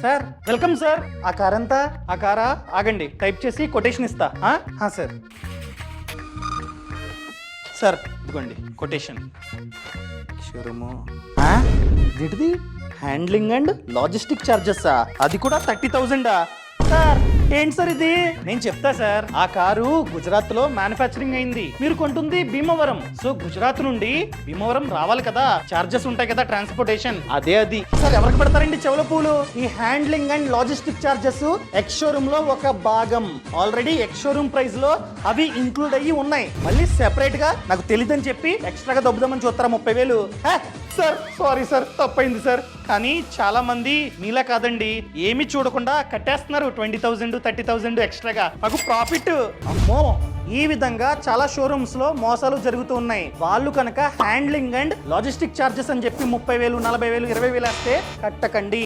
Sir welcome sir. ఆ car ఎంత? ఆ కారా ఆగండి, టైప్ చేసి కొటేషన్ ఇస్తా. సార్ సార్ ఇదిగోండి కొటేషన్. షోరూము ఏంటిది? హ్యాండ్లింగ్ అండ్ లాజిస్టిక్ చార్జెస్, అది కూడా 30,000. సార్ ఏంటి సార్ ఇది? నేను చెప్తా సార్. ఆ కారు గుజరాత్ లో మ్యానుఫ్యాక్చరింగ్ అయింది, మీరు కొంటుంది భీమవరం. సో గుజరాత్ నుండి భీమవరం రావాలి కదా, చార్జెస్ ఉంటాయి కదా ట్రాన్స్పోర్టేషన్, అదే అది. సార్ ఎవరికి పెడతారండి చెవుల పూలు? ఈ handling and logistic charges ex showroom లో ఒక భాగం. ఆల్రెడీ ఎక్స్ షోరూమ్ ప్రైస్ లో అవి ఇంక్లూడ్ అయ్యి ఉన్నాయి. మళ్ళీ సెపరేట్ గా నాకు తెలియదని చెప్పి ఎక్స్ట్రాగా దొబ్బుదామని చూస్తారా 30,000? సార్ సారీ సార్, తప్పైంది సార్. కానీ చాలా మంది మీలా కాదండి, ఏమి చూడకుండా కట్టేస్తున్నారు 20,000 30,000 ఎక్స్ట్రాగా. నాకు ప్రాఫిట్. అమ్మో, ఈ విధంగా చాలా షోరూమ్స్ లో మోసాలు జరుగుతూ ఉన్నాయి. వాళ్ళు కనుక హ్యాండ్లింగ్ అండ్ లాజిస్టిక్ చార్జెస్ అని చెప్పి 30,000 40,000 20,000 వేస్తే కట్టకండి.